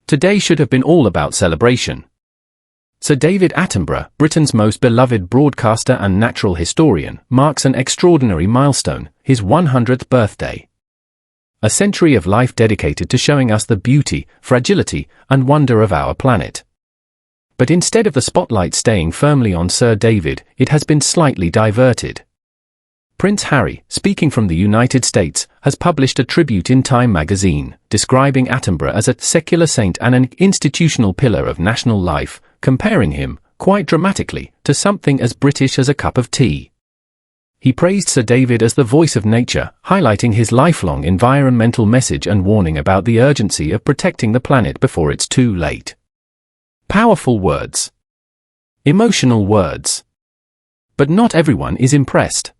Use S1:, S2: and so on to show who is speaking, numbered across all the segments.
S1: Today should have been all about celebration. Sir David Attenborough, Britain's most beloved broadcaster and natural historian, marks an extraordinary milestone, his 100th birthday. A century of life dedicated to showing us the beauty, fragility, and wonder of our planet. But instead of the spotlight staying firmly on Sir David, it has been slightly diverted. Prince Harry, speaking from the United States, has published a tribute in Time magazine, describing Attenborough as a secular saint and an institutional pillar of national life, comparing him, quite dramatically, to something as British as a cup of tea. He praised Sir David as the voice of nature, highlighting his lifelong environmental message and warning about the urgency of protecting the planet before it's too late. Powerful words. Emotional words. But not everyone is impressed.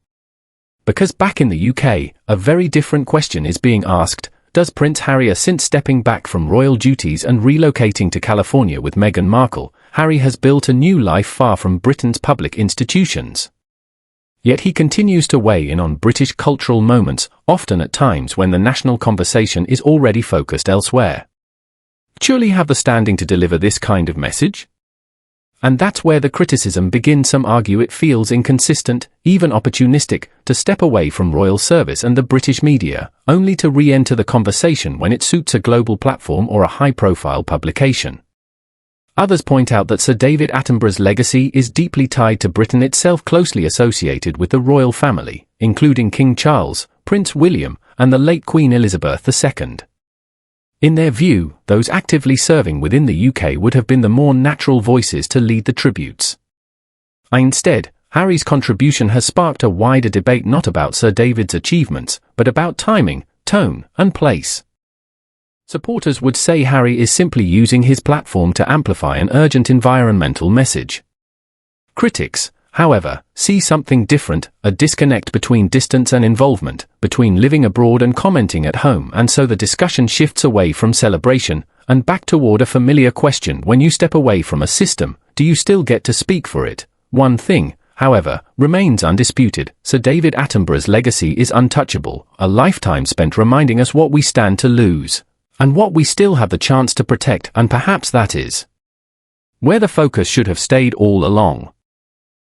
S1: Because back in the UK, a very different question is being asked: does Prince Harry, since stepping back from royal duties and relocating to California with Meghan Markle, Harry has built a new life far from Britain's public institutions. Yet he continues to weigh in on British cultural moments, often at times when the national conversation is already focused elsewhere. Surely have the standing to deliver this kind of message? And that's where the criticism begins. Some argue it feels inconsistent, even opportunistic, to step away from royal service and the British media, only to re-enter the conversation when it suits a global platform or a high-profile publication. Others point out that Sir David Attenborough's legacy is deeply tied to Britain itself, closely associated with the royal family, including King Charles, Prince William, and the late Queen Elizabeth II. In their view, those actively serving within the UK would have been the more natural voices to lead the tributes. Instead, Harry's contribution has sparked a wider debate not about Sir David's achievements, but about timing, tone, and place. Supporters would say Harry is simply using his platform to amplify an urgent environmental message. Critics, however, see something different, a disconnect between distance and involvement, between living abroad and commenting at home, and so the discussion shifts away from celebration and back toward a familiar question: when you step away from a system, do you still get to speak for it? One thing, however, remains undisputed: Sir David Attenborough's legacy is untouchable, a lifetime spent reminding us what we stand to lose, and what we still have the chance to protect, and perhaps that is where the focus should have stayed all along.